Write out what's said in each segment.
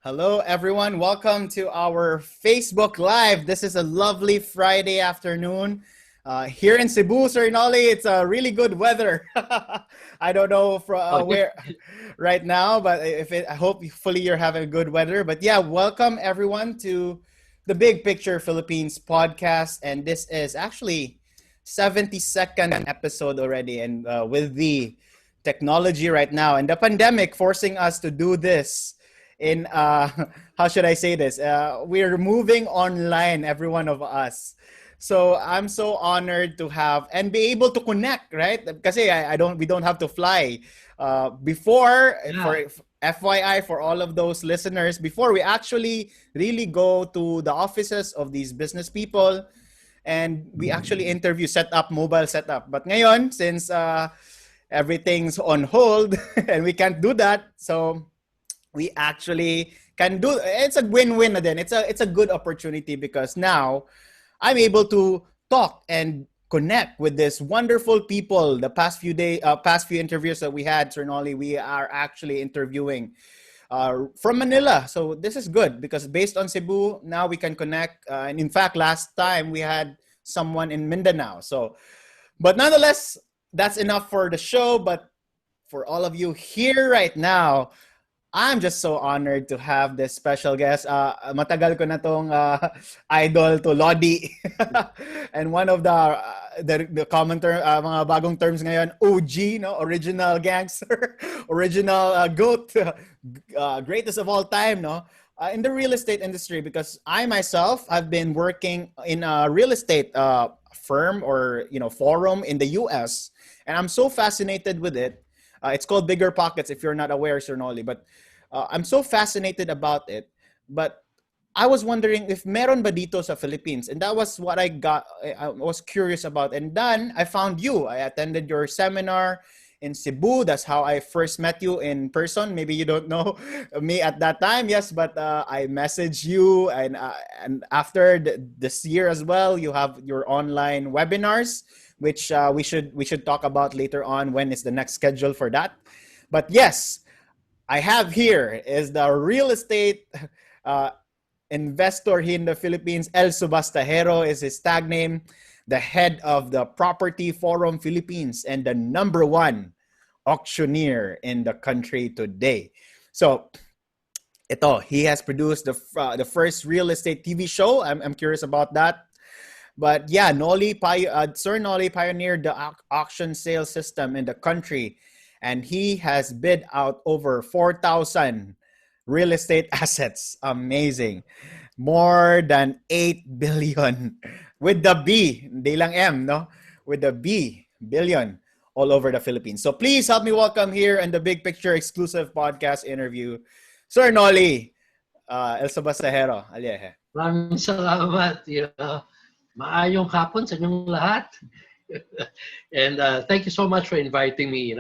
Hello, everyone. Welcome to our Facebook Live. This is a lovely Friday afternoon. Here in Cebu, Sir Noli, it's a really good weather. I don't know from Oh, yeah. where right now, but I hope hopefully you're having good weather. But yeah, welcome everyone to the Big Picture Philippines podcast, and this is actually 72nd episode already, and with the technology right now and the pandemic forcing us to do this in how should I say this? We're moving online, every one of us. So I'm so honored to have and be able to connect, right? Because we don't have to fly. Before, Yeah. for FYI, for all of those listeners, before we actually really go to the offices of these business people and we actually interview, set up mobile setup. But ngayon, since everything's on hold and we can't do that, so we actually can do. It's a win-win na din. It's a good opportunity because now I'm able to talk and connect with this wonderful people. The past few interviews that we had, Sir Noli, we are actually interviewing from Manila. So this is good because based on Cebu, now we can connect. And in fact, last time we had someone in Mindanao. So, but nonetheless, that's enough for the show. But for all of you here right now, I'm just so honored to have this special guest. Matagal ko na tong idol to Lodi. And one of the common term, mga bagong terms ngayon, OG, no? Original gangster, original goat, greatest of all time, no? In the real estate industry, because I myself have been working in a real estate firm or forum in the US, and I'm so fascinated with it. It's called Bigger Pockets if you're not aware, Sir Noli. But I'm so fascinated about it. But I was wondering if meron ba dito sa Philippines? And that was what I was curious about. And then I found you. I attended your seminar in Cebu. That's how I first met you in person. Maybe you don't know me at that time. Yes, but I messaged you. And after this year as well, you have your online webinars, which we should talk about later on. When is the next schedule for that? But yes, I have here is the real estate uh, investor here in the Philippines. El Subastahero is his tag name, the head of the Property Forum Philippines and the number one auctioneer in the country today. So he has produced the first real estate TV show. I'm curious about that. But yeah, Sir Noli pioneered the auction sales system in the country, and he has bid out over 4,000 real estate assets. Amazing. More than 8 billion with the B, hindi lang M, no? With the B, billion, all over the Philippines. So please help me welcome here in the Big Picture exclusive podcast interview, Sir Noli, El Subastahero, Alleje. Maraming salamat. Maayong hapon sa inyong lahat. And thank you so much for inviting me.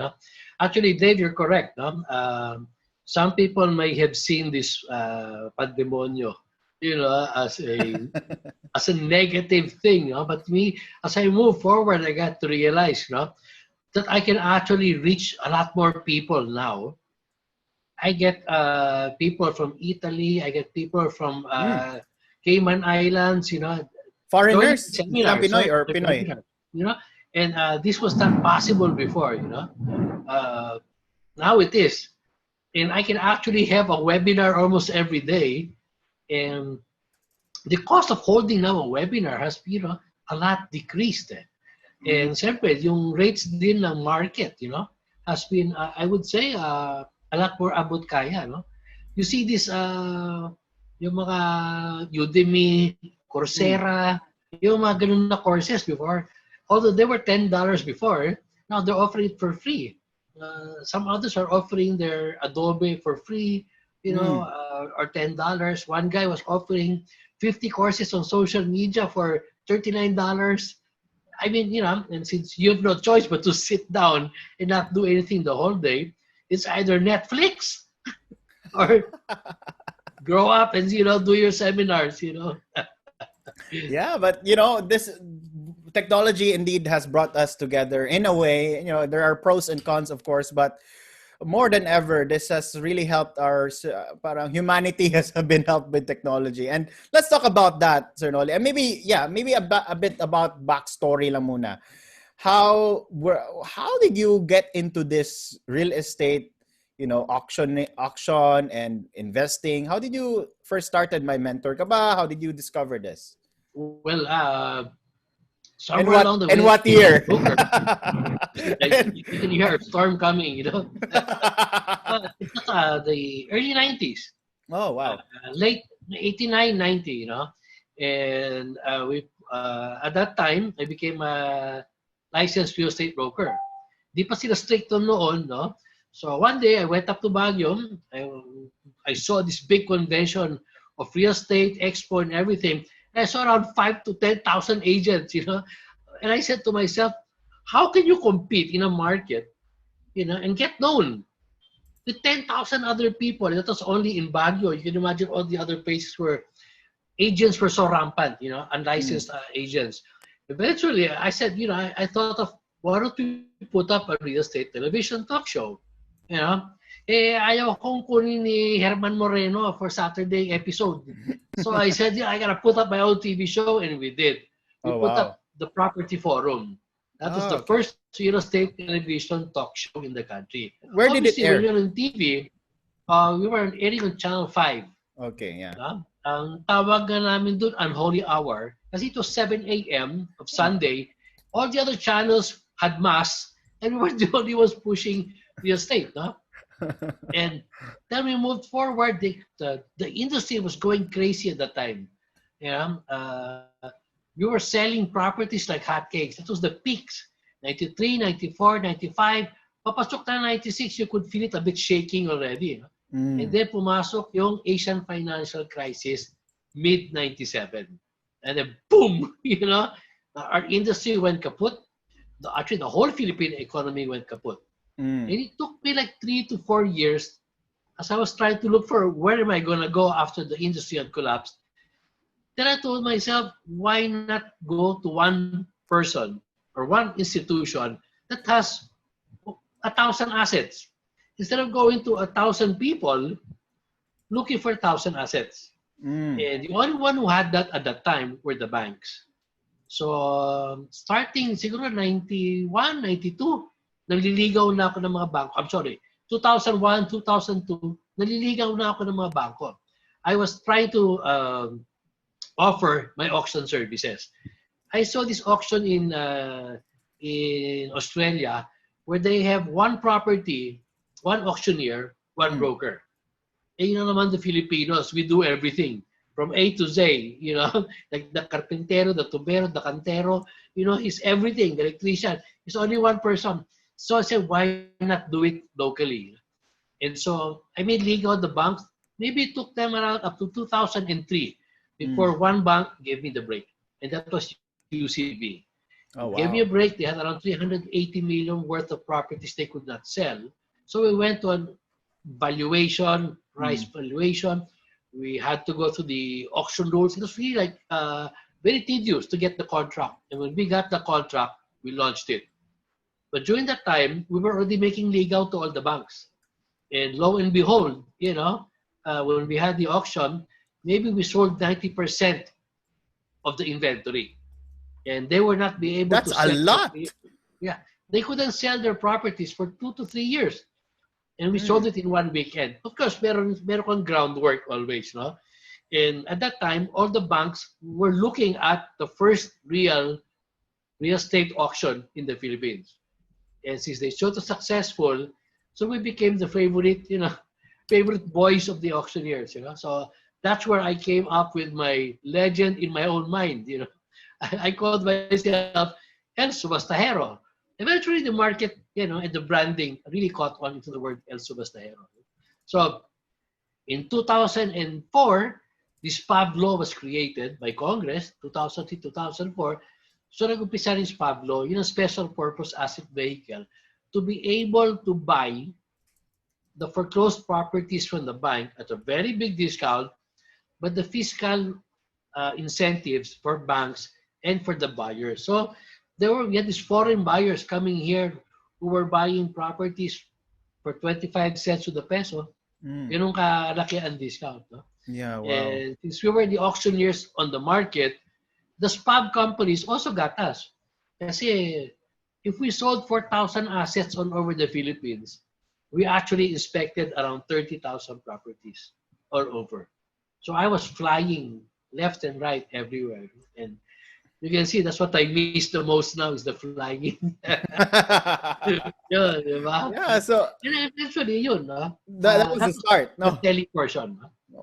Actually, Dave, you're correct. No? Some people may have seen this pandemonyo, as a negative thing. But me, as I move forward, I got to realize, that I can actually reach a lot more people now. I get people from Italy. I get people from Cayman Islands, joining Foreigners? Hindi lang seminars. Pinoy or The Pinoy? seminars, and this was not possible before. Uh, Now it is, and I can actually have a webinar almost every day, and the cost of holding now a webinar has, a lot decreased. And siyempre, yung rates din ng market, has been, I would say, a lot more abot kaya, no? You see this, yung mga Udemy, Coursera, yung mga ganun na courses before, although they were $10 before, now they're offering it for free. Some others are offering their Adobe for free, or $10. One guy was offering 50 courses on social media for $39. I mean, and since you have no choice but to sit down and not do anything the whole day, it's either Netflix or grow up and, do your seminars. Yeah, but this technology indeed has brought us together in a way. There are pros and cons, of course, but more than ever, this has really helped our parang humanity has been helped with technology. And let's talk about that, Sir Noli. And maybe, yeah, maybe a bit about backstory lang muna. How did you get into this real estate, auction and investing? How did you first started? My mentor ka ba? How did you discover this? Well, And somewhere what along the and way, I what became a year? broker. And- You can hear a storm coming, It was the early 90s, oh wow. late 89, 90, and at that time, I became a licensed real estate broker. Di pa sila stricto noon, no? So one day, I went up to Baguio. I saw this big convention of real estate, expo, and everything. And I saw around 5 to 10,000 agents, And I said to myself, how can you compete in a market, and get known with 10,000 other people? That was only in Baguio. You can imagine all the other places where agents were so rampant, Mm. unlicensed agents. Eventually, I said, I thought of, why don't we put up a real estate television talk show? You know? Ayaw kong kunin ni Herman Moreno for Saturday episode. So I said, I gotta put up my own TV show, and we did. We Oh put wow. up the Property Forum. That was Oh, the okay. first real estate television talk show in the country. Where did it Obviously, when air? you're on TV, we were airing on Channel 5. Okay, yeah. Ang tawag nga namin doon, unholy hour, kasi it was 7 a.m. of Sunday. All the other channels had mass, and we were the only ones pushing real estate. And then we moved forward. The industry was going crazy at that time. We were selling properties like hotcakes. That was the peaks. 93, 94, 95. Papasok na 96, you could feel it a bit shaking already. And Mm. then pumasok yung Asian financial crisis mid-97. And then boom, our industry went kaput. Actually, the whole Philippine economy went kaput. Mm. And it took me like 3 to 4 years as I was trying to look for where am I going to go after the industry had collapsed. Then I told myself, why not go to one person or one institution that has 1,000 assets instead of going to 1,000 people looking for 1,000 assets. Mm. And the only one who had that at that time were the banks. So, starting siguro 91, 92, naliligaw na ako ng mga bangko. I'm sorry, 2001, 2002, naliligaw na ako ng mga bangko. I was trying to offer my auction services. I saw this auction in Australia where they have one property, one auctioneer, one Mm. broker. Naman the Filipinos, we do everything from A to Z, like the carpintero, the tubero, the cantero, he's everything, the electrician. It's only one person. So I said, why not do it locally? And so I made legal the banks. Maybe it took them around up to 2003 Mm. before one bank gave me the break. And that was UCB. They Oh gave me a wow. break. They had around 380 million worth of properties they could not sell. So we went to a valuation, price Mm. valuation. We had to go through the auction rules. It was really like very tedious to get the contract. And when we got the contract, we launched it. But during that time, we were already making legal to all the banks. And lo and behold, when we had the auction, maybe we sold 90% of the inventory. And they were not be able to That's a sell for lot. 3. Yeah, they couldn't sell their properties for 2 to 3 years. And we sold Mm. it in one weekend. Of course, meron kang groundwork always, no? And at that time, all the banks were looking at the first real estate auction in the Philippines. And since they showed us successful, so we became the favorite, favorite boys of the auctioneers. So that's where I came up with my legend in my own mind. I called myself El Subastahero. Eventually, the market, and the branding really caught on into the word El Subastahero. So in 2004, this Pablo was created by Congress, 2003, 2004. So nag-umpisa rin si Pablo, a special purpose asset vehicle to be able to buy the foreclosed properties from the bank at a very big discount, but the fiscal incentives for banks and for the buyers. So we had these foreign buyers coming here who were buying properties for 25 cents to the peso. Yun yung kalaki ang discount. No? Yeah, wow. And since we were the auctioneers on the market, the SPAB companies also got us. Kasi if we sold 4,000 assets on over the Philippines, we actually inspected around 30,000 properties all over. So I was flying left and right everywhere. And you can see that's what I miss the most now is the flying. Yun, di ba? Yeah, so And eventually, yun, no? that was That the was start. the No. telly portion. No? No.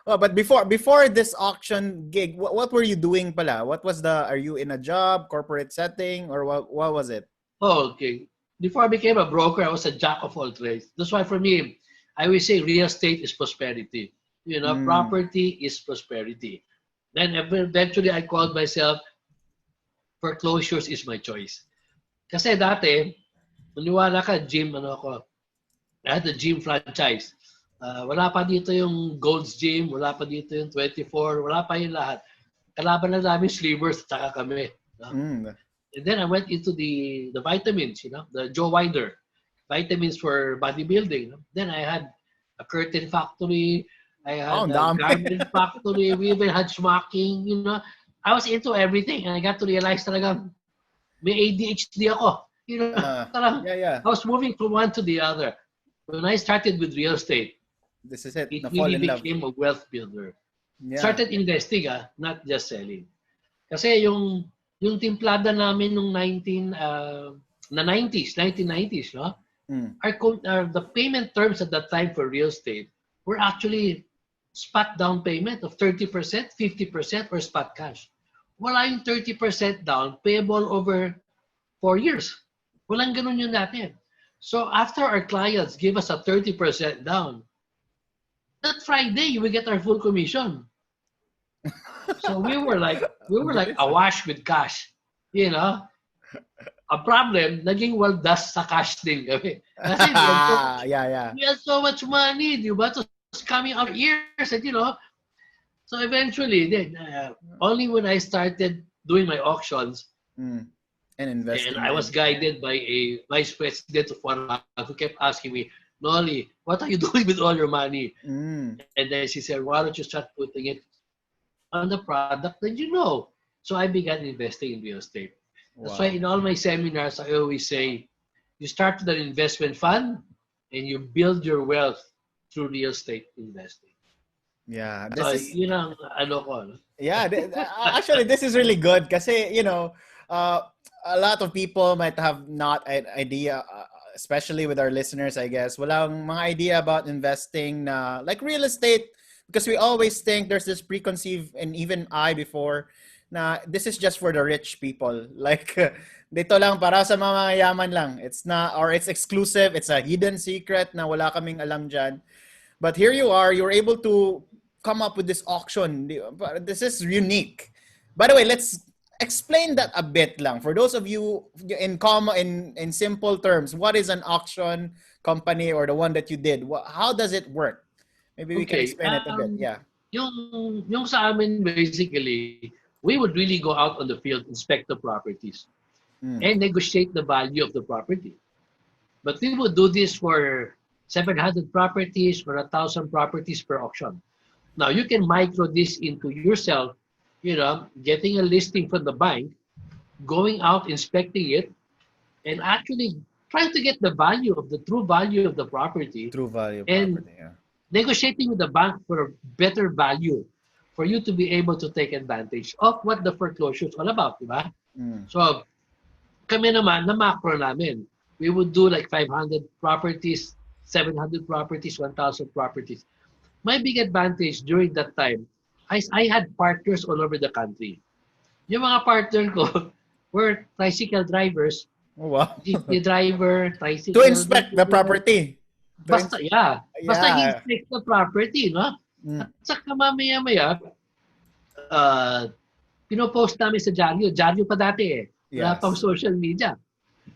Oh, but before this auction gig, what were you doing pala? What was are you in a job, corporate setting, or what was it? Oh, okay. Before I became a broker, I was a jack of all trades. That's why for me, I always say real estate is prosperity. You know, Mm. property is prosperity. Then eventually I called myself foreclosures is my choice. Kasi dati, maniwala ka, gym, ano ako, I had a gym franchise. Wala pa dito yung Gold's Gym, wala pa dito yung 24, wala pa yung lahat. Kalaban na namin Slivers at saka kami. No? Mm. And then I went into the vitamins, you know, the Joe Wider, vitamins for bodybuilding. No? Then I had a curtain factory, I Oh, had ang a dami. garment factory, we even had smocking, you know. I was into everything and I got to realize talaga may ADHD ako. You know, parang Yeah, yeah. I was moving from one to the other. When I started with real estate, This is it. it Na-fall really in love. became a wealth builder. Yeah. Started investing, not just selling. Kasi yung timplada namin nung 1990s, no? Mm. The payment terms at that time for real estate were actually spot down payment of 30%, 50%, or spot cash. Wala yung 30% down payable over 4 years. Walang ganun yun natin. So after our clients give us a 30% down, that Friday we get our full commission. So we were like Ang bilis, awash with cash. You know? A problem, naging waldas sa cash din kami. Kasi yeah, yeah. we had so much money, di ba? So it's coming out ears, and you know. So eventually, then only when I started doing my auctions, Mm. And and investing I was din. guided by a vice president of one bank who kept asking me, Noli, what are you doing with all your money? Mm. And then she said, why don't you start putting it on the product that you know? So I began investing in real estate. That's why Wow. in all my seminars, I always say, you start with an investment fund and you build your wealth through real estate investing. Yeah, So this is yun ang ano ko. No? yeah, actually this is really good kasi uh, a lot of people might have not an idea especially with our listeners, I guess. Walang mga idea about investing na like real estate because we always think there's this preconceived and even I before na this is just for the rich people. Like dito lang para sa mga yaman lang. It's not or it's exclusive, it's a hidden secret na wala kaming alam diyan. But here you are, you're able to come up with this auction. This is unique. By the way, let's explain that a bit lang. For those of you in simple terms, what is an auction company or the one that you did? How does it work? Maybe we can Okay. explain it a bit. Yeah. Yung sa amin basically, we would really go out on the field, inspect the properties, Mm. and negotiate the value of the property. But we would do this for 700 properties or 1,000 properties per auction. Now you can micro this into yourself, you know, getting a listing from the bank, going out, inspecting it, and actually trying to get the value of the true value of the property True value and property. Yeah. negotiating with the bank for a better value for you to be able to take advantage of what the foreclosure is all about, di ba? Mm. So kami naman, na macro namin, we would do like 500 properties, 700 properties, 1,000 properties. My big advantage during that time, I had partners all over the country. Yung mga partner ko were tricycle drivers, Oh, wow. jeepney driver, To tricycle, inspect the property. basta, yeah. Basta Yeah. inspect the property, no? Mm. At saka mamaya-maya, uh, pinopost namin sa dyaryo. Dyaryo pa dati eh. Wala pang Yes. social media.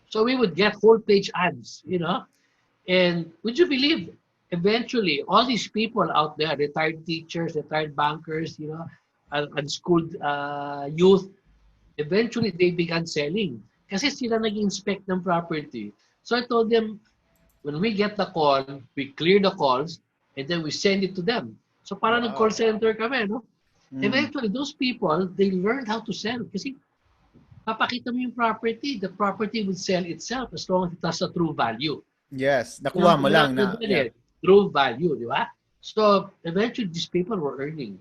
So we would get whole page ads, you know? And would you believe, eventually, all these people out there, retired teachers, retired bankers, you know, unschooled youth, eventually they began selling. Kasi sila nag-inspect ng property. So I told them, When we get the call, we clear the calls, and then we send it to them. So parang nag-call Wow. center kami, no? Mm. Eventually, those people, they learned how to sell. Kasi papakita mo yung property, the property will sell itself as long as it has a true value. Yes, nakuha Yung mo lang inaano na, dyan yeah. true value, di ba? So, eventually, these people were earning.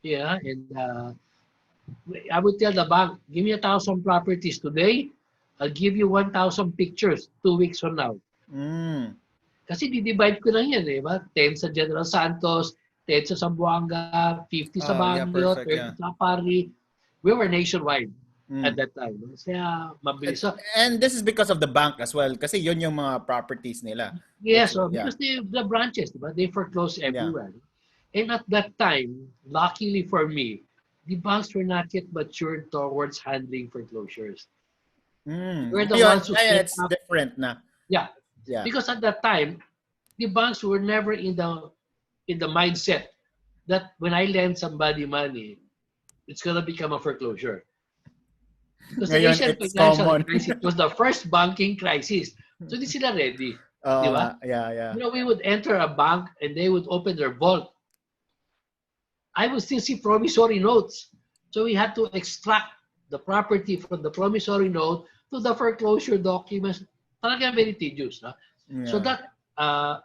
Yeah, and I would tell the bank, give me 1,000 properties today, I'll give you 1,000 pictures 2 weeks from now. Mm. Kasi di-divide ko lang yan, di ba? 10 sa General Santos, 10 sa Zamboanga, 50 sa Oh, yeah, Baguio, perfect, 30 yeah. sa Pari. We were nationwide at Mm. that time. Kaya mabilis. So, And this is because of the bank as well, kasi yun yung mga properties nila. yes, so Yeah, because the branches, di ba? They foreclose yeah. everywhere. And at that time, luckily for me, the banks were not yet matured towards handling foreclosures. We're the Ngayon, ones who ngayon, set it's up. different na. Yeah, Yeah. because at that time, the banks were never in the mindset that when I lend somebody money, it's gonna become a foreclosure. Because the Ngayon, Asian it's financial common. crisis was the first banking crisis. So di sila ready. Oo Di nga, ba? yeah, yeah. We would enter a bank and they would open their vault. I would still see promissory notes. So we had to extract the property from the promissory note to the foreclosure documents. Talaga very tedious. No? So Yeah. that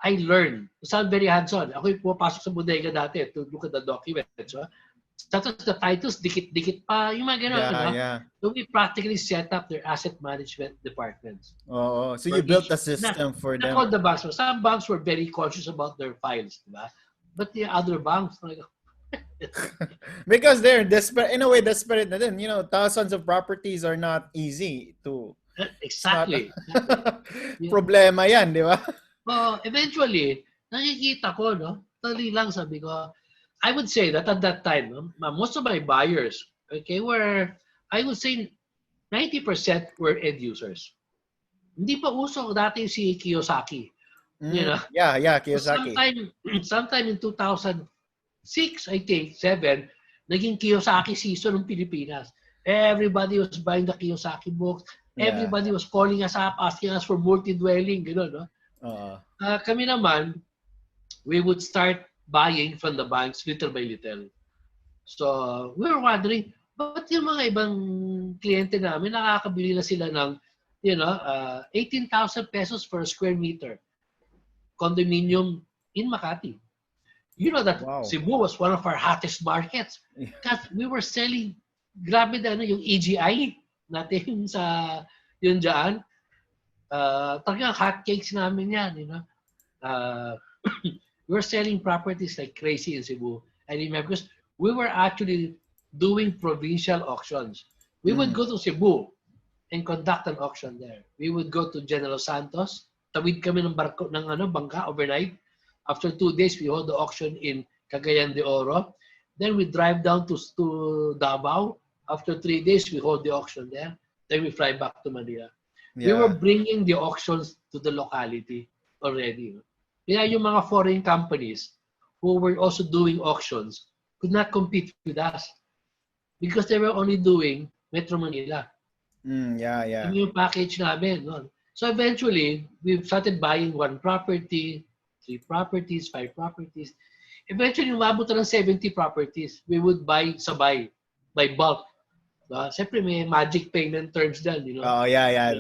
I learned. So I'm very hands-on. Ako yung pumapasok sa bodega dati to look at the documents. So, tapos the titles, dikit-dikit pa. Yung mga ganun. Yeah, No? yeah. So we practically set up their asset management departments. Oo. So you For built each, a system for not them. all the banks. Some banks were very conscious about their files. Diba? But the other banks, like, Because they're desperate, in a way, desperate na din. Thousands of properties are not easy to, it's not, exactly. Yeah. problema yan, di ba? Eventually, nakikita ko, no? Tali lang sabi ko, I would say that at that time, most of my buyers, okay, were, I would say 90% were end users. Hindi pa uso dati si Kiyosaki. You know? Yeah, yeah, So Kiyosaki. sometime in 2006, I think, 7, naging Kiyosaki season ng Pilipinas. Everybody was buying the Kiyosaki books. Yeah. Everybody was calling us up, asking us for multi-dwelling, gano'n, no? Kami naman, we would start buying from the banks little by little. So, we were wondering, ba't yung mga ibang kliyente namin, nakakabili na sila ng, 18,000 pesos for a square meter condominium in Makati. You know that Wow. Cebu was one of our hottest markets. Because we were selling, grabe na yung EGI natin sa yun dyan. Talagang hotcakes namin yan, we were selling properties like crazy in Cebu. I remember because we were actually doing provincial auctions. We would go to Cebu and conduct an auction there. We would go to General Santos. Tawid kami ng barko ng bangka overnight. After 2 days, we hold the auction in Cagayan de Oro. Then we drive down to Davao. After 3 days, we hold the auction there. Then we fly back to Manila. Yeah. We were bringing the auctions to the locality already. Kaya yung mga foreign companies who were also doing auctions could not compete with us because they were only doing Metro Manila. Yeah, yeah. Yung package namin. No? So eventually, we started buying 1 property, 3 properties, 5 properties. Eventually, umabot na ng 70 properties. We would buy sabay, by bulk. Siyempre, may magic payment terms dyan, Oh, yeah, yeah.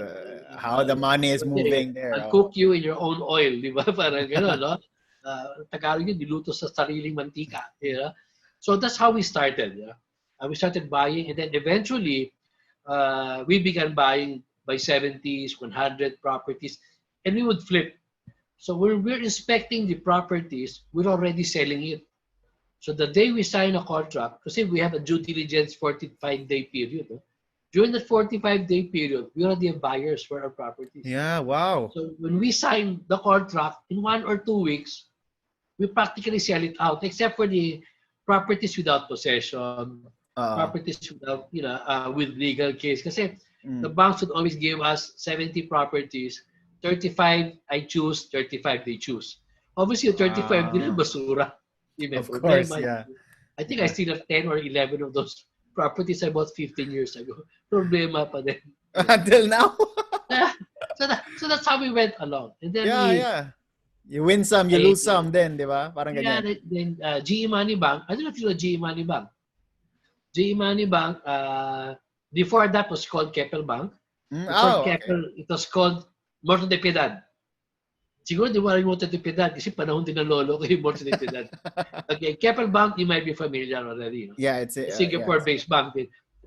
How the money is moving there. I'll cook you in your own oil, di ba? Parang gano'n, no? Tagalog yun, diluto sa sariling mantika. So that's how we started. We started buying, and then eventually, we began buying by 70s, 100 properties, and we would flip. So when we're inspecting the properties, we're already selling it. So the day we sign a contract, kasi we have a due diligence 45-day period. During that 45-day period, we already have buyers for our properties. Yeah, wow. So when we sign the contract, in 1 or 2 weeks, we practically sell it out, except for the properties without possession, properties without, with legal case. Kasi the banks would always give us 70 properties, 35 I choose, 35 they choose. Obviously, 35 nila basura. Of course, yeah. I think I still have 10 or 11 of those properties I bought 15 years ago. Problema pa din. Until now? So that's how we went along. And then Yeah, yeah. You win some, you I, lose some then, di ba? Parang yeah, ganyan. then GE Money Bank. I don't know if you know GE Money Bank. GE Money Bank, before that was called Keppel Bank. Before Okay. Keppel, it was called Morto de Piedad. Siguro di mo rin Morto de Piedad kasi panahon din ng lolo ko yung Morto de Piedad. Okay, Keppel Bank, you might be familiar already. No? Yeah, it's The yeah. Singapore-based bank.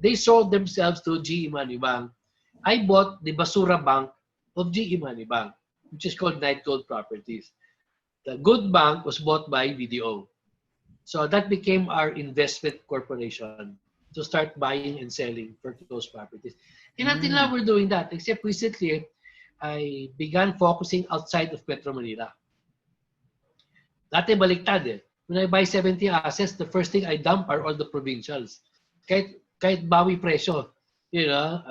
They sold themselves to GE Money Bank. I bought the Basura Bank of GE Money Bank, which is called Night Gold Properties. The Good Bank was bought by BDO. So that became our investment corporation to start buying and selling for those properties. And until now, we're doing that. Except recently, I began focusing outside of Metro Manila. Dati baliktad eh. When I buy 70 assets, the first thing I dump are all the provincials. Kahit bawi presyo. You know,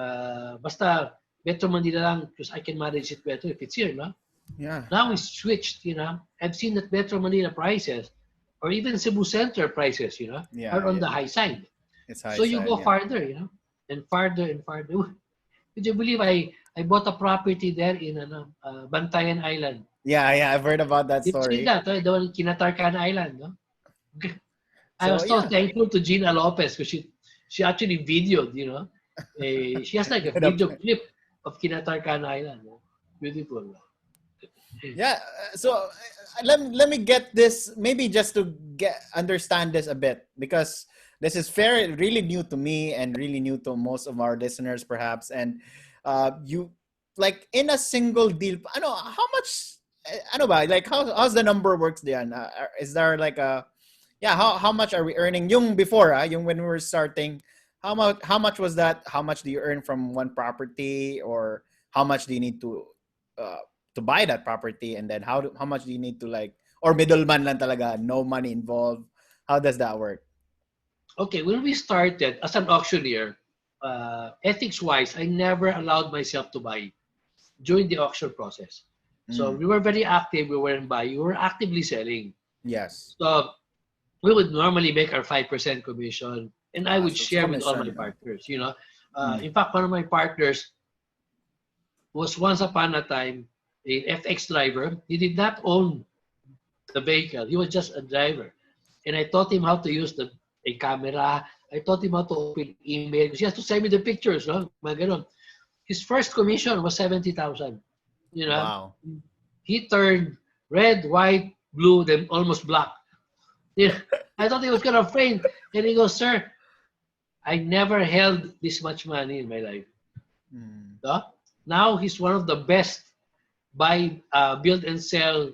basta Metro Manila lang because I can manage it better if it's here, no? Yeah. Now we switched, you know. I've seen that Metro Manila prices or even Cebu Center prices, you know, are on the high side. It's high So you side, go yeah. farther, you know, and farther and farther. Would you believe I bought a property there in Bantayan Island? Yeah, I've heard about that You've seen story. that, right? The one in Kinatarkan Island, no? I So was so yeah. thankful to Gina Lopez because she actually videoed, you know. She has like a video clip of Kinatarkan Island. No? Beautiful. Yeah, so let me get this, maybe just to get understand this a bit, because this is really new to me and really new to most of our listeners perhaps. And you, like, in a single deal, I know how much, I know ba, like how's the number works there? Is there like a, yeah, how much are we earning yung before, yung when we were starting, how much was that, how much do you earn from one property, or how much do you need uh, to buy that property, and then how much do you need to, like, or middleman lang talaga, no money involved? How does that work? Okay, when we started as an auctioneer, ethics-wise, I never allowed myself to buy during the auction process. So we were very active. We weren't buying. We were actively selling. Yes. So we would normally make our 5% commission, and I would So it's share with all my commission. partners. You know, in fact, one of my partners was once upon a time an FX driver. He did not own the vehicle. He was just a driver, and I taught him how to use a camera. I taught him how to open email because he has to send me the pictures. No, mga ganon. His first commission was 70,000. You know, Wow. he turned red, white, blue, then almost black. Yeah, I thought he was gonna faint, and he goes, "Sir, I never held this much money in my life." No? Now he's one of the best build and sell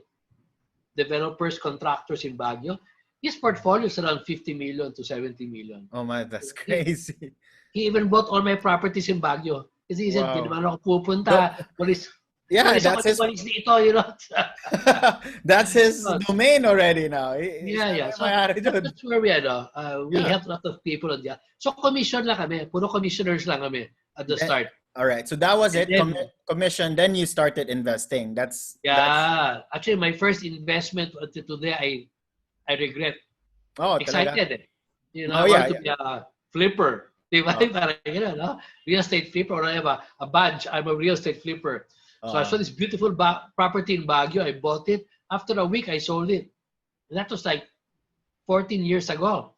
developers, contractors in Baguio. His portfolio is around 50 million to 70 million. Oh my, that's crazy. He even bought all my properties in Baguio. Kasi he said, di Wow. naman ako pupunta. Yeah, Walis ako that's his dito, you know. that's his domain already now. Yeah. So May-ari dun. that's where we we Yeah. help a lot of people on that. So commission lang kami. Puro commissioners lang kami at the start. All right. So that was And it. then, Commission. Then you started investing. That's actually my first investment until today I regret. talaga. Excited eh. You know, Oh, I yeah, want to be a flipper. Di ba? Parang gano'n, no? Real estate flipper. Or I have a badge. I'm a real estate flipper. So I saw this beautiful property in Baguio. I bought it. After a week, I sold it. And that was like 14 years ago.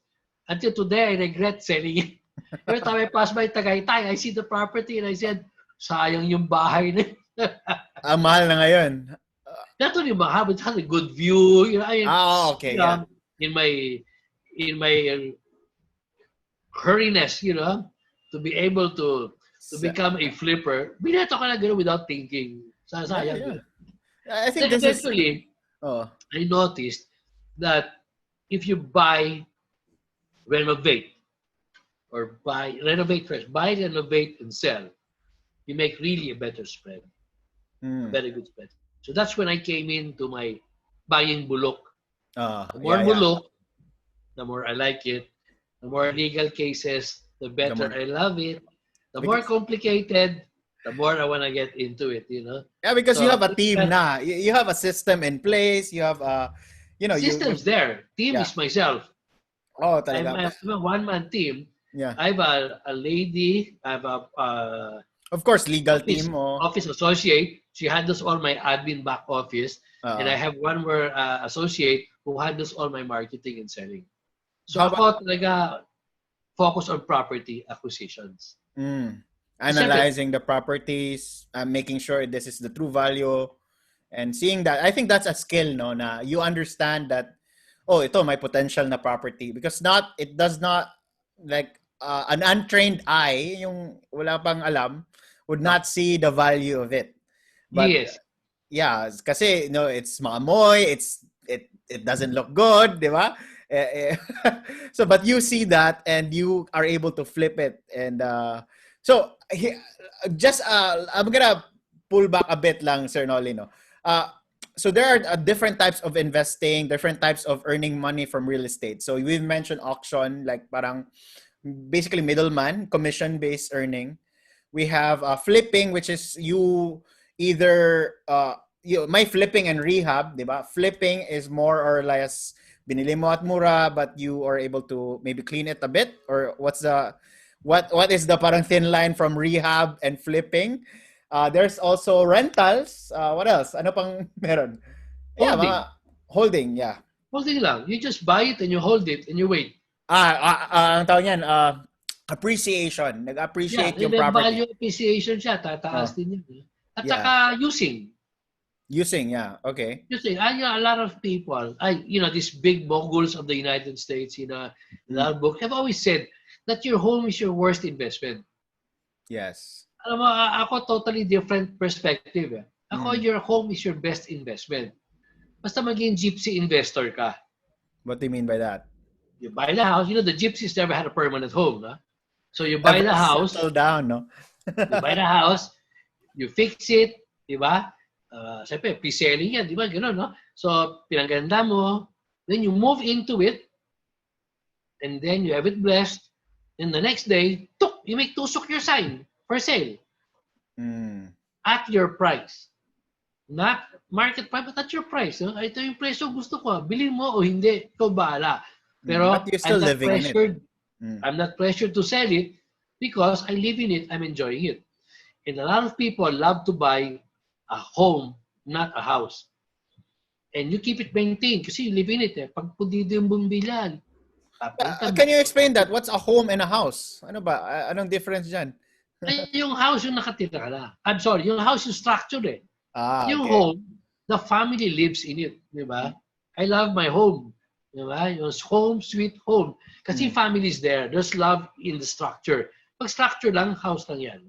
Until today, I regret selling it. Every time I pass by Tagaytay, I see the property and I said, sayang yung bahay na. Ang mahal na ngayon. Not only mahal, but it has a good view. You know, I mean, Okay. you know, in my hurriness, you know, to be able to become a flipper, binato ka na gano'n without thinking. Sayang. Yeah. I think Then this is. eventually, I noticed that if you renovate first, buy, renovate, and sell, you make really a better spread, a very good spread. So that's when I came into my buying bulok. The more bulok, the more I like it. The more legal cases, the better I love it. The more complicated, the more I want to get into it, you know. Yeah, because you have a team now. You have a system in place. You have systems there. Team is myself. Oh, talaga. I'm a one-man team. Yeah. I have a lady. I have a Of course, legal office team mo. office associate. She handles all my admin back office, and I Uh, have one more associate who handles all my marketing and selling. So how about ako talaga focus on property acquisitions. Siyempre, analyzing the properties, making sure this is the true value, and seeing that? I think that's a skill, no, na you understand that, oh, ito may potential na property, because it does not, like, an untrained eye, yung wala pang alam, would no. not see the value of it. But Yes. yeah, kasi it's maamoy, it doesn't look good, di ba? So but you see that and you are able to flip it, and so just I'm gonna pull back a bit lang, Sir Noli, no. So there are different types of investing, different types of earning money from real estate. So we've mentioned auction, like parang basically middleman, commission-based earning. We have flipping, which is you either may flipping and rehab, di ba? Flipping is more or less binili mo at mura, but you are able to maybe clean it a bit, or what is the parang thin line from rehab and flipping? There's also rentals. What else? Ano pang meron? Yeah, Holding. mga holding, yeah. Holding lang. You just buy it and you hold it and you wait. Ang tawag niyan, appreciation. Yeah, Nag-appreciate yung the property. value appreciation siya. Tataas din yun. At Yeah. saka using. Using, yeah. Okay. Using. A lot of people, these big moguls of the United States, in our book, have always said that your home is your worst investment. Yes. Alam mo, ako totally different perspective. Ako, your home is your best investment. Basta maging gypsy investor ka. What do you mean by that? You buy the house. The gypsies never had a permanent home. No? So you buy Never the house. settle down, no? You buy the house. You fix it. Di ba? Siyempre, pre-selling yan. Di ba? Ganun, no? So, pinaganda mo. Then you move into it. And then you have it blessed. And the next day, you make tusok your sign for sale. At your price. Not market price, but at your price. No? Ito yung presyo gusto ko. Bilhin mo o hindi. Ikaw bahala. Pero But you're still living in it. I'm not pressured to sell it because I live in it. I'm enjoying it. And a lot of people love to buy a home, not a house. And you keep it maintained kasi you live in it. Pag pudido yung bumbilyan. Can you explain that? What's a home and a house? Ano ba? Anong difference dyan? Ay, yung house yung nakatira ka na. I'm sorry, yung house yung structure eh. Yung Okay. home, the family lives in it. Di ba? I love my home. Di ba? Yung home, sweet home. Kasi family is there. There's love in the structure. Pag structure lang, house lang yan.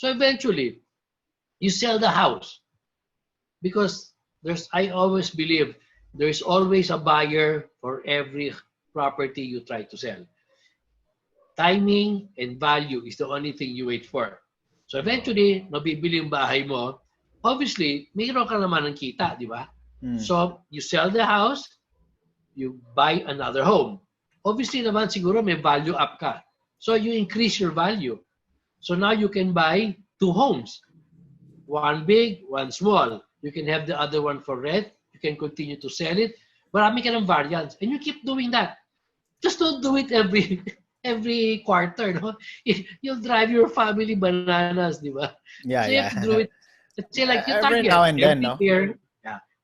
So eventually, you sell the house. Because I always believe there's always a buyer for every property you try to sell. Timing and value is the only thing you wait for. So eventually, mabibili yung bahay mo. Obviously, mayroon ka naman ng kita, di ba? So, you sell the house, you buy another home. Obviously naman, siguro may value up ka. So, you increase your value. So, now you can buy 2 homes. One big, one small. You can have the other one for rent. You can continue to sell it. Marami ka ng variants. And you keep doing that. Just don't do it every quarter, no? You'll drive your family bananas, di ba? Yeah, so you have to do it. Say like you every target now and then, no?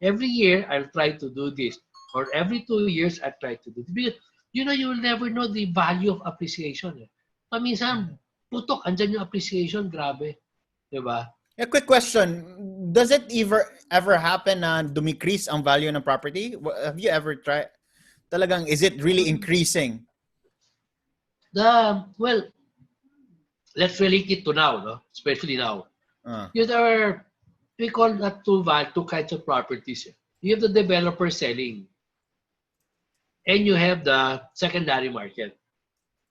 Every year I'll try to do this, or every 2 years I'll try to do this. Because you will never know the value of appreciation. Paminsan, putok, andyan yung appreciation, grabe. Di ba? A quick question. Does it ever happen na dumikrease ang value ng property? Have you ever tried? Talagang, is it really increasing? Well, let's relate it to now, no? Especially now. We call that two kinds of properties. You have the developer selling, and you have the secondary market.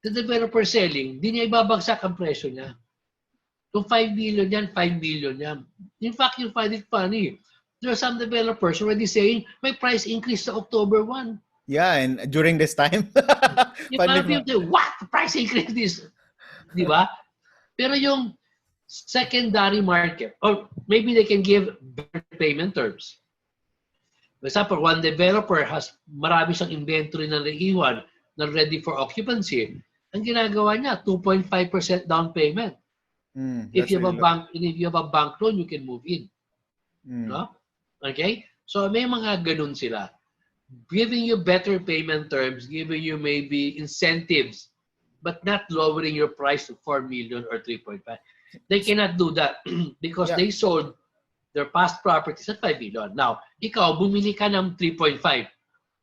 The developer selling, di niya ibabagsak ang presyo niya. Kung 5 million yan, 5 million yan. In fact, you find it funny. There are some developers already saying, may price increase sa October 1. Yeah, and during this time. Yung parang people say, what? Price increase this? Di ba? Pero yung secondary market, or maybe they can give better payment terms. For example, one developer has marami siyang inventory na naiiwan na ready for occupancy. Ang ginagawa niya, 2.5% down payment. If That's you have really a low. bank, and if you have a bank loan, you can move in. No? Okay? So may mga ganun sila. Giving you better payment terms, giving you maybe incentives, but not lowering your price to 4 million or 3.5. They cannot do that because Yeah. they sold their past properties at 5 million. Now, ikaw, bumili ka ng 3.5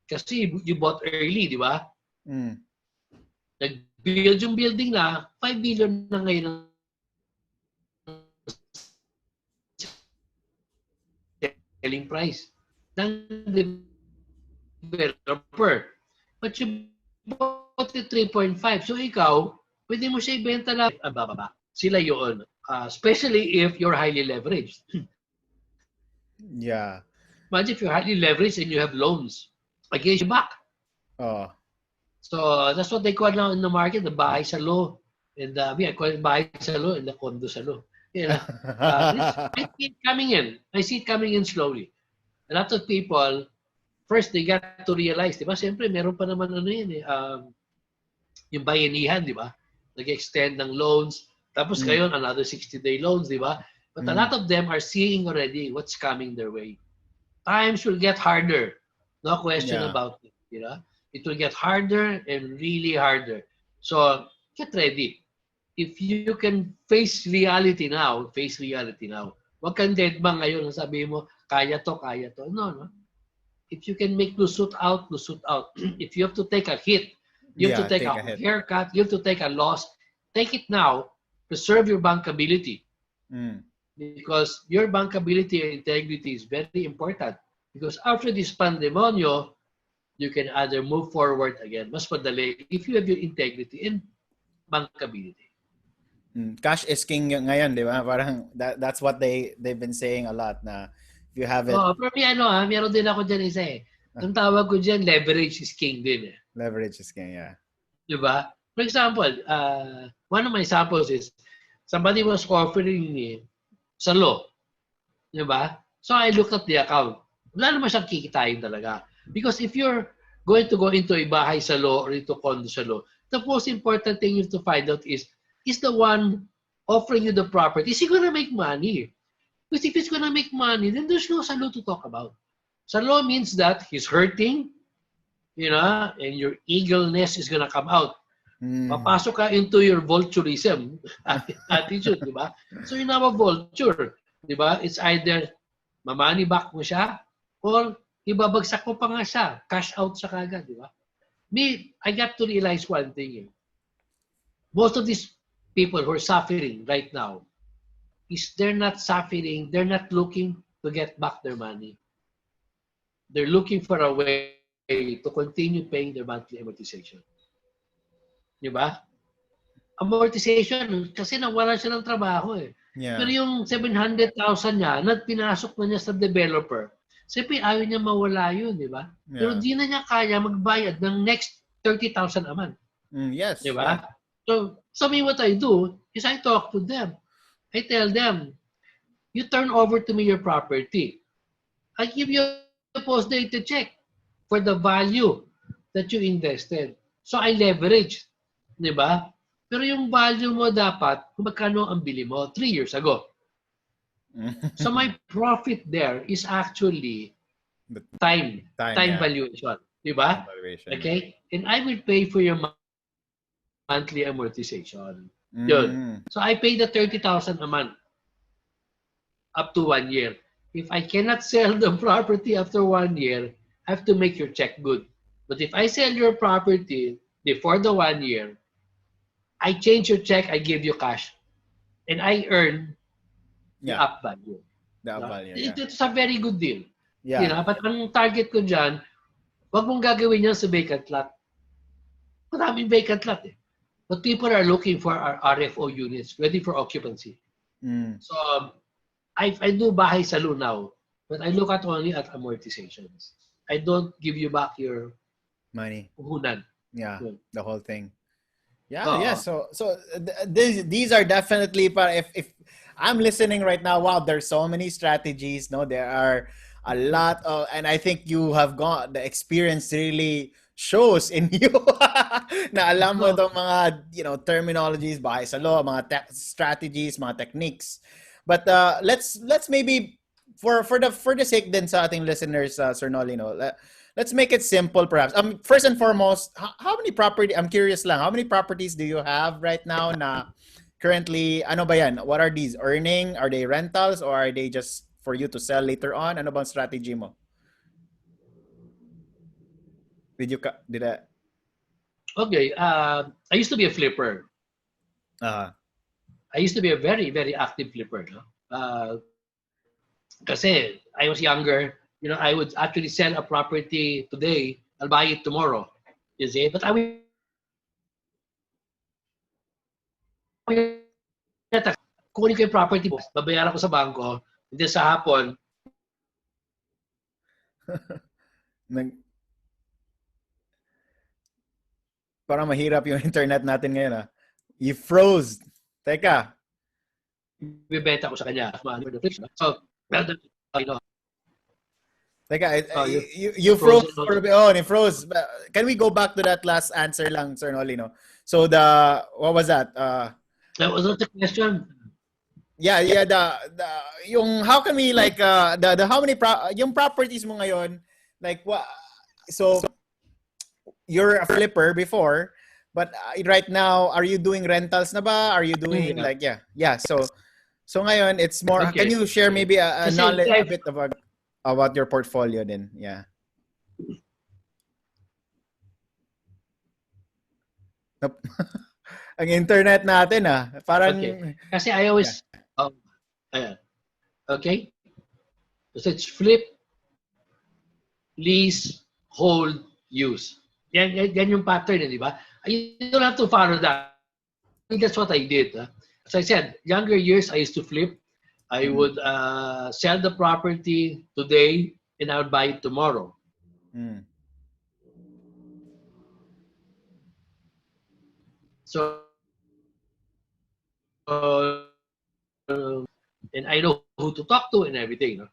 kasi you bought early, di ba? Mm. Nag-build yung building na, 5 million na ngayon ang selling price ng developer. But you bought it 3.5. So ikaw, pwede mo siya ibenta lang ang bababa. Sila yun. Especially if you're highly leveraged. Yeah. Imagine if you're highly leveraged and you have loans against your back. Oh. So that's what they call now in the market, the bahay sa law. And I call it bahay sa law and the condo sa law. You know, I see it coming in. I see it coming in slowly. A lot of people, first they got to realize, di ba? Siyempre, meron pa naman ano yun eh, yung bayanihan, di ba? Nag-extend ng loans. Tapos ngayon, another 60-day loans, di ba? But a lot of them are seeing already what's coming their way. Times will get harder. No question Yeah. about it. You know? It will get harder and really harder. So, get ready. If you can face reality now, face reality now. Huwag kang deadbang ngayon. Sabi mo, kaya to, kaya to. No, no. If you can make lose out, lose out. If you have to take a hit, you have to Yeah, take take a a hit. haircut, you have to take a loss, take it now. Preserve your bankability because your bankability and integrity is very important. Because after this pandemonio, you can either move forward again, mas madali, if you have your integrity and bankability. Cash is king ngayon, di ba? Parang that's what they've been saying a lot na if you have it, Pero may meron din ako dyan isa eh. Ang tawag ko dyan, leverage is king din eh. leverage is king, yeah. Di ba? For example, one of my samples is somebody was offering me sa law. Di ba? So I looked at the account. Wala naman siyang kikitain talaga. Because if you're going to go into a bahay sa law or into condo sa law, the most important thing you have to find out is the one offering you the property, is he gonna make money? Because if he's gonna make money, then there's no sa law to talk about. Sa law means that he's hurting, you know, and your eagleness is gonna come out. Papasok ka into your vulturism attitude, di ba? So you have a vulture, di ba? It's either mamani back mo siya or ibabagsak mo pa nga siya, cash out sa kagad, di ba? Me, I got to realize one thing. Most of these people who are suffering right now is they're not suffering, they're not looking to get back their money. They're looking for a way to continue paying their monthly amortization. Di ba? Amortization, kasi nawalan siya ng trabaho eh. Yeah. Pero yung 700,000 niya, pinasok na niya sa developer, siyempre ayaw niya mawala yun, di ba? Yeah. Pero di na niya kaya magbayad ng next 30,000 a month. Yes. Di ba? Yeah. So me, what I do is I talk to them. I tell them, you turn over to me your property. I give you a post-dated check for the value that you invested. So I leverage. Di ba? Pero yung value mo dapat, kung magkano ang bili mo 3 years ago. So my profit there is actually time yeah. Valuation. Di ba? Okay? And I will pay for your monthly amortization. Yun. So I pay the 30,000 a month up to 1 year. If I cannot sell the property after 1 year, I have to make your check good. But if I sell your property before the 1 year, I change your check, I give you cash, and I earn the up value. The up value, yeah. It's a very good deal. Yeah. You know, but ang target ko dyan, wag mong gagawin yan sa vacant lot. Maraming vacant lot eh. But people are looking for our RFO units, ready for occupancy. So, I do bahay salo now, but I look at only at amortizations. I don't give you back your money. Puhunan. Yeah, the whole thing. Yeah. So these are definitely, if I'm listening right now, wow, there's so many strategies. No, there are a lot of, and I think you have got the experience really shows in you na alam mo itong mga, terminologies, bahay sa law, mga strategies, mga techniques. But let's maybe for the sake din sa ating listeners, Sir Noli, let's make it simple perhaps. First and foremost, how many property, I'm curious lang, how many properties do you have right now na currently, ano ba yan? What are these? Earning? Are they rentals or are they just for you to sell later on? Ano bang strategy mo? Did I? Okay. I used to be a flipper. Uh, I used to be a very, very active flipper. No? Kasi I was younger. I would actually sell a property today. I'll buy it tomorrow. You see? But I will kunin ko yung property mo, babayaran ko sa bangko, hindi sa hapon. Parang mahirap yung internet natin ngayon. You froze. Teka. Bibenta ko sa kanya. So, Teka, you froze. You froze. Can we go back to that last answer lang, Sir Noli, no? So what was that? That was not the question. Yeah, yung how can we like the how many yung properties mo ngayon, like what? So you're a flipper before, but right now are you doing rentals na ba? Are you doing so ngayon it's more. Okay. Can you share maybe a knowledge a bit about your portfolio then? Yeah. Ang internet natin parang okay. Kasi I always okay. So it's flip, lease, hold, use. Yan yung pattern, di ba? You don't have to follow that. I think that's what I did. As I said, younger years I used to flip. I would sell the property today and I would buy it tomorrow. So and I know who to talk to and everything.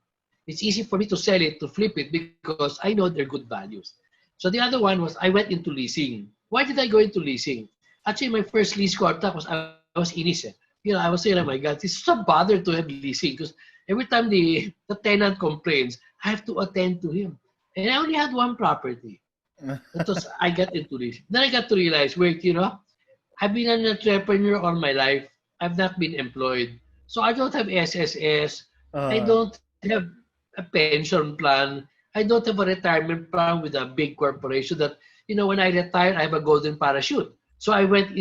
It's easy for me to sell it, to flip it, because I know they're good values. So the other one was I went into leasing. Why did I go into leasing? Actually, my first lease contract was I was inis. I was saying, oh my God, it's so bother to have leasing because every time the tenant complains, I have to attend to him. And I only had one property. I got into leasing. Then I got to realize, wait, I've been an entrepreneur all my life. I've not been employed. So I don't have SSS. I don't have a pension plan. I don't have a retirement plan with a big corporation that, when I retire, I have a golden parachute. So I went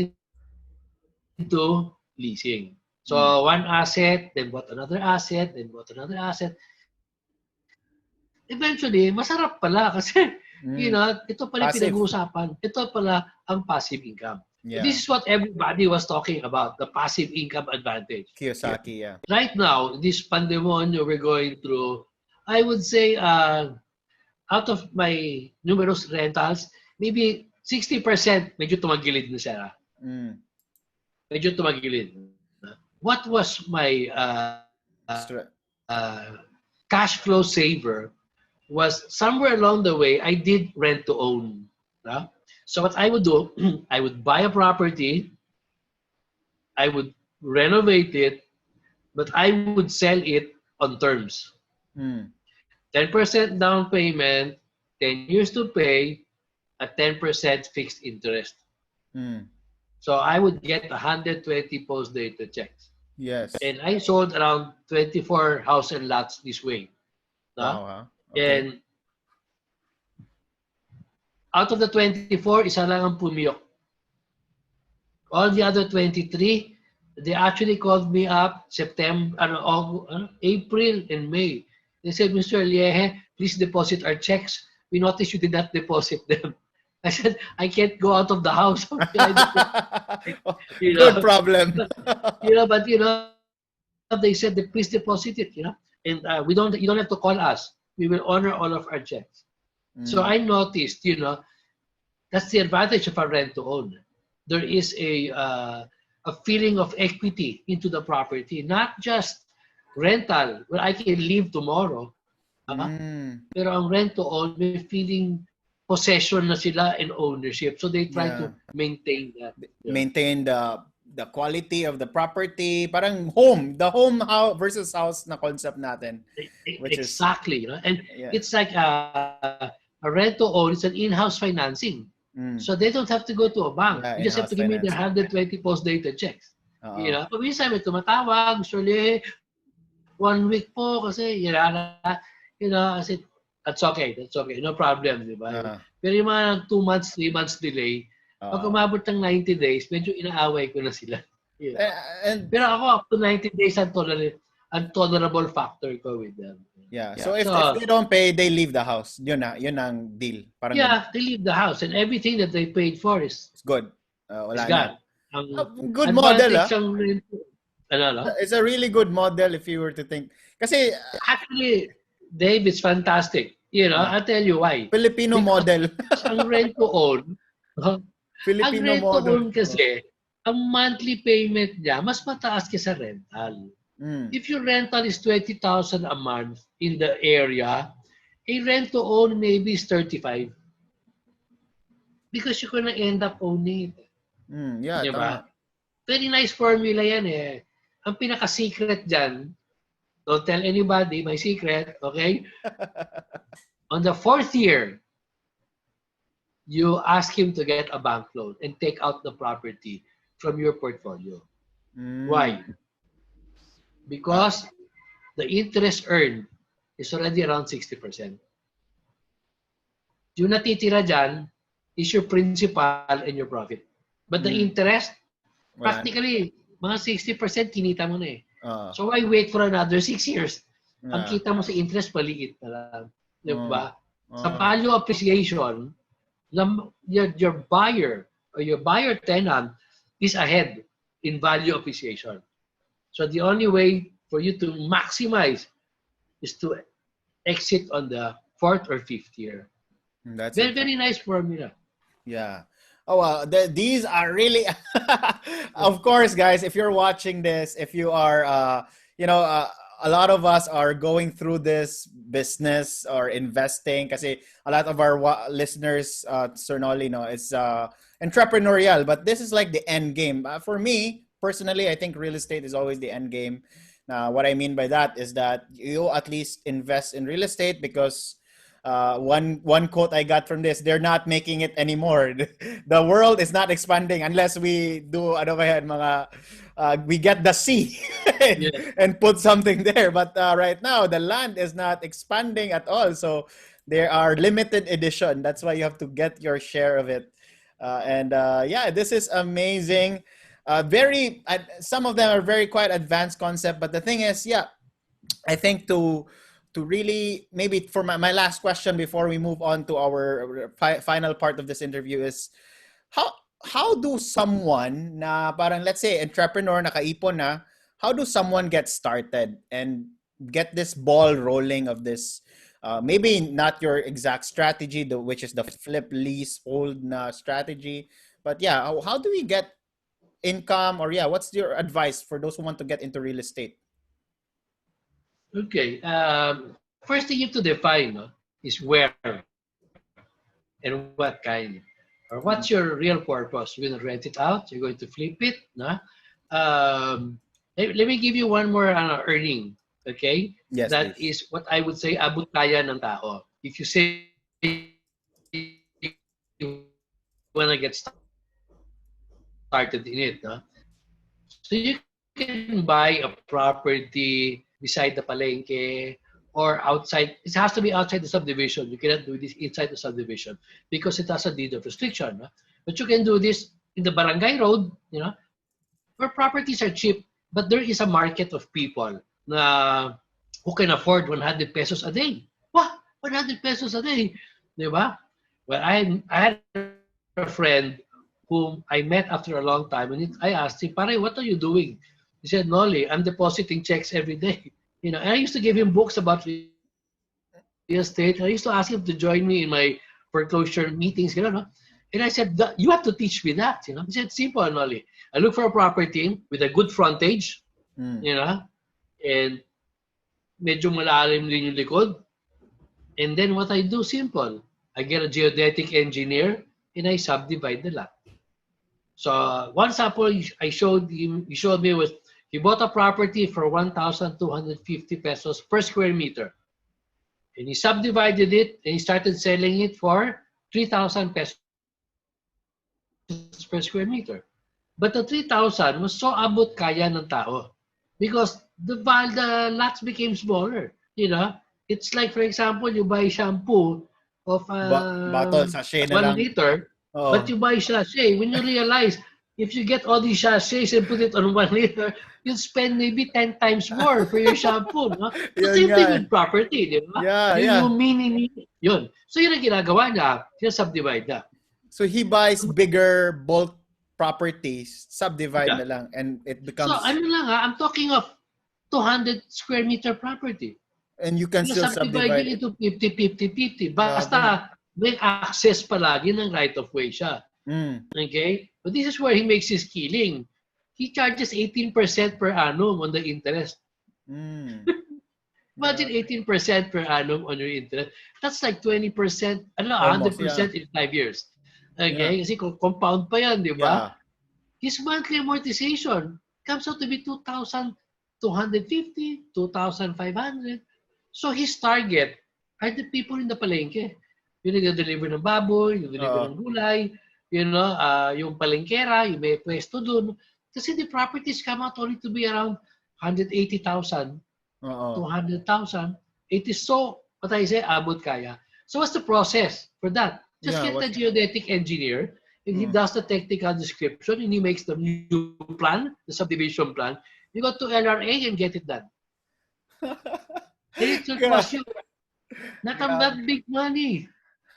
into leasing. So one asset, then bought another asset, then bought another asset. Eventually, masarap pala kasi, ito pala pinag-uusapan. Ito pala ang passive income. Yeah. This is what everybody was talking about, the passive income advantage. Kiyosaki, yeah. Right now, this pandemonyo we're going through, I would say out of my numerous rentals, maybe 60% medyo tumagilid na siya. Medyo tumagilid. What was my cash flow saver was somewhere along the way, I did rent to own. So what I would do, I would buy a property, I would renovate it, but I would sell it on terms. 10% down payment, 10 years to pay, at 10% fixed interest. So I would get 120 post-dated checks. Yes. And I sold around 24 house and lots this way. Wow. Okay. And out of the 24, isa lang ang pumiyok. All the other 23, they actually called me up April and May. They said, Mr. Alleje, please deposit our checks. We noticed you did not deposit them. I said, I can't go out of the house. Good problem. But they said, please deposit it. And you don't have to call us. We will honor all of our checks. So I noticed, that's the advantage of a rent to own. There is a feeling of equity into the property, not just rental where I can leave tomorrow. Pero ang rent to own, may feeling possession na sila and ownership. So they try Yeah. to maintain that. Yeah. Maintain the quality of the property, parang the home how versus house na concept natin, which is Exactly, you know, and yeah. it's like a rent to own. It's an in-house financing, so they don't have to go to a bank. Yeah, You just have in-house to give me their financing. 120 post-dated checks. You Oo. know, pag minsan may tumatawag, usually 1 week po kasi you know, I said, that's okay, no problem, di ba? Pero yung mga 2 months, 3 months delay, pag umabot ng 90 days, medyo inaaway ko na sila. Yeah. And Pero ako, up to 90 days, ang tolerable factor ko with them. yeah. So if they don't pay, they leave the house. Yun ang deal. Parang yeah, they leave the house and everything that they paid for is good. is Wala na. gone. Ang Good model, advantage ang It's a really good model if you were to think. Kasi actually, Dave, it's fantastic. You know, I'll tell you why. Filipino model. ang rent to own, Filipino ang rent to model. own kasi, ang monthly payment niya, mas mataas kaysa rental. If your rental is 20,000 a month in the area, a rent to own maybe is 35. Because you're gonna end up owning it. Yeah, diba? tama. Very nice formula yan eh. Ang pinaka-secret dyan, don't tell anybody, my secret, okay? On the 4th year, you ask him to get a bank loan and take out the property from your portfolio. Why? Because the interest earned is already around 60%. Yung natitira dyan is your principal and your profit. But the interest, practically, mga 60% kinita mo na eh. So why wait for another 6 years? Ang kita mo sa interest, maliit na lang. Diba? Sa value appreciation, your buyer or your buyer tenant is ahead in value appreciation. So the only way for you to maximize is to exit on the 4th or 5th year. That's very, very nice formula. Yeah. Oh, wow. These are really, of course, guys, if you're watching this, if you are, a lot of us are going through this business or investing kasi a lot of our listeners, Sir Noli, it's entrepreneurial, but this is like the end game. For me, personally, I think real estate is always the end game. Now, what I mean by that is that you at least invest in real estate because one quote I got from this, they're not making it anymore. The world is not expanding unless we do we get the sea and put something there. But right now, the land is not expanding at all. So there are limited edition. That's why you have to get your share of it. This is amazing. Some of them are very quite advanced concept. But the thing is, I think to really, maybe for my last question before we move on to our final part of this interview is, how do someone na parang, let's say, entrepreneur, nakaipon na, how do someone get started and get this ball rolling of this, maybe not your exact strategy, which is the flip, lease, hold na strategy, but how do we get income, or what's your advice for those who want to get into real estate? Okay. First thing you have to define is where and what kind. Or what's your real purpose? You're going to rent it out? You're going to flip it? No? Let me give you one more earning. Okay? Yes, that please. is what I would say abot kaya ng tao. If you say you want to get started in it. No? So you can buy a property beside the palengke or outside. It has to be outside the subdivision. You cannot do this inside the subdivision because it has a deed of restriction. No? But you can do this in the barangay road, where properties are cheap, but there is a market of people who can afford 100 pesos a day. What? 100 pesos a day? Diba? Well, I had a friend whom I met after a long time, and I asked him, "Pare, what are you doing?" He said, "Noli, I'm depositing checks every day." And I used to give him books about real estate. I used to ask him to join me in my foreclosure meetings. And I said, "You have to teach me that." He said, "Simple, Noli. I look for a property with a good frontage, and medyo malalim din yung likod. And then what I do, simple. I get a geodetic engineer, and I subdivide the lot. So one sample I showed him, he showed me was he bought a property for 1,250 pesos per square meter. And he subdivided it and he started selling it for 3,000 pesos per square meter. But the 3,000 was so abot kaya ng tao because the lots became smaller. It's like, for example, you buy shampoo of Bottle, sachet na 1 lang. liter, but you buy sachet. When you realize, if you get all these sachets and put it on 1 liter, you'll spend maybe 10 times more for your shampoo. No? The Yun same nga thing eh. with property, di ba? Yeah, Yung mini, yun. So yun ang ginagawa niya, subdivide na. So he buys bigger bulk properties, subdivide Yeah. na lang, and it So becomes, ano lang I'm talking of 200 square meter property. and you can You still subdivide subdivide it it. into 50-50-50. Grabe. Basta may access palagi ng right of way siya. Okay? But this is where he makes his killing. He charges 18% per annum on the interest. Imagine 18% per annum on your interest. That's like 20%, Almost, yeah. 100% in 5 years. Okay? Yeah. Kasi compound pa yan, di ba? Yeah. His monthly amortization comes out to be 2,250, 2,500. So his target are the people in the palengke. Yung nag-deliver ng baboy, yung deliver ng gulay, yung palengkera, yung may pwesto dun. Kasi the properties come out only to be around 180,000, 200,000. It is so, what I say, abot kaya. So what's the process for that? Just get a geodetic engineer, and he does the technical description, and he makes the new plan, the subdivision plan. You go to LRA and get it done. It will cost you not that big money.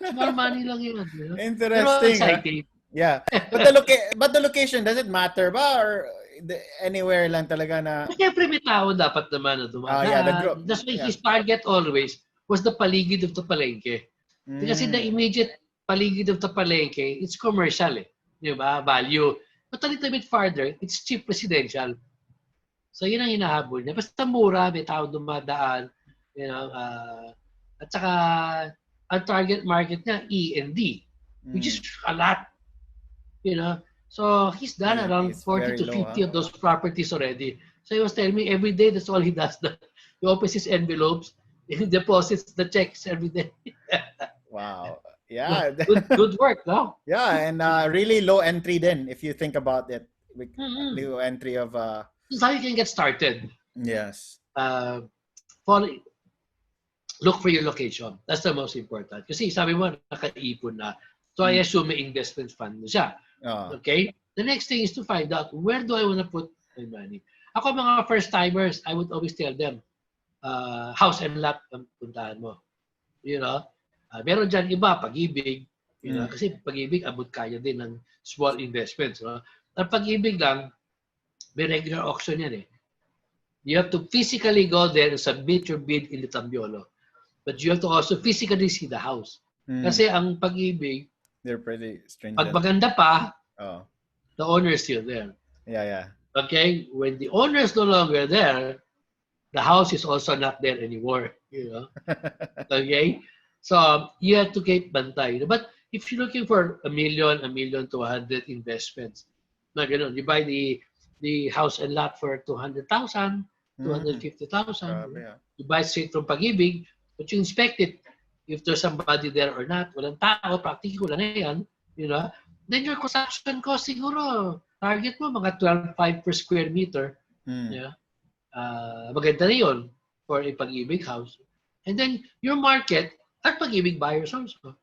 Small money lang yun. Interesting. Pero exciting. Yeah. But the location, does it matter ba? Or anywhere lang talaga na? Siyempre may tao dapat naman na dumadaan. Yeah, the group. That's why his target always was the paligid of the palengke. Kasi the immediate paligid of the palengke, it's commercial eh. Di ba? Value. But a little bit farther, it's cheap residential. So yun ang hinahabol niya. Basta mura, may tao dumadaan. At saka ang target market niya, E and D, which is a lot. So he's done around 40 to 50 of those properties already. So he was telling me every day that's all he does. He opens his envelopes, he deposits the checks every day. Wow. Yeah. Good work, no? Yeah, and really low entry then if you think about it. Low entry of This is how you can get started. Yes. Look for your location. That's the most important. Kasi sabi mo, nakaipon na. So I assume may investment fund na siya. Okay? The next thing is to find out, where do I want to put my money? Ako mga first-timers, I would always tell them, house and lot ang puntahan mo. Meron dyan iba, pag-ibig. Kasi pag-ibig, abot kaya din ng small investments. Ang pag-ibig lang, may regular auction yan eh. You have to physically go there and submit your bid in the Tambiolo. But you have to also physically see the house. Kasi ang pag-ibig, they're pretty stringent. Pag maganda pa, the owner is still there. Yeah. Okay? When the owner is no longer there, the house is also not there anymore. Okay? So, you have to keep bantay. But if you're looking for $1 million, $1,200,000 investments, na ganun, you buy the house and lot for 200,000, 250,000. You buy straight from Pag-ibig, but you inspect it. If there's somebody there or not, walang tao, practical na yan, then your construction cost siguro, target mo mga 12.5 per square meter. Maganda na yun for a Pag-ibig house. And then your market are Pag-ibig buyers also.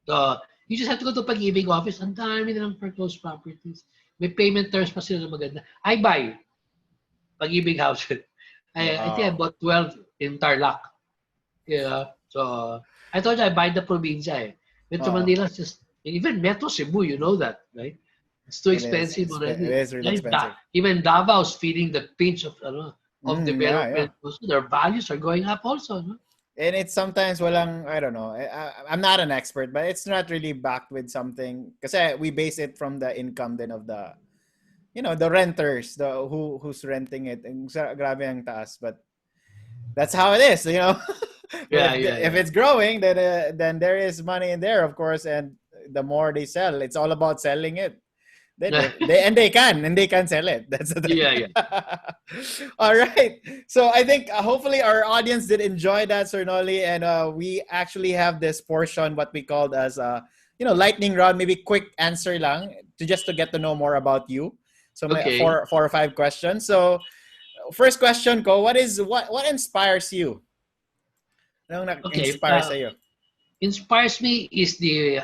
So, you just have to go to Pag-ibig office. Ang dami na lang foreclosed properties. May payment terms pa sila na maganda. I buy Pag-ibig houses. I think I bought 12 in Tarlac. So I told you I buy the probinsya. Metro Manila is just, even Metro Cebu, you know that, right? It's too expensive already. It is really expensive. Even Davao is feeling the pinch of development. Also, their values are going up also. No? And it's sometimes walang, I don't know, I'm not an expert, but it's not really backed with something. Kasi we base it from the income then of the, the renters, who's renting it. And grabe ang taas, but that's how it is, But Yeah, yeah, if yeah. it's growing, then there is money in there, of course, and the more they sell, it's all about selling it. Then they can sell it. That's the thing. Yeah, yeah. All right. So I think hopefully our audience did enjoy that, Sir Noli, and we actually have this portion what we called as lightning round, maybe quick answer lang to just to get to know more about you. So may, Okay. four or five questions. So first question ko, what inspires you? Anong Okay. nag-inspire sa iyo? Inspires me is the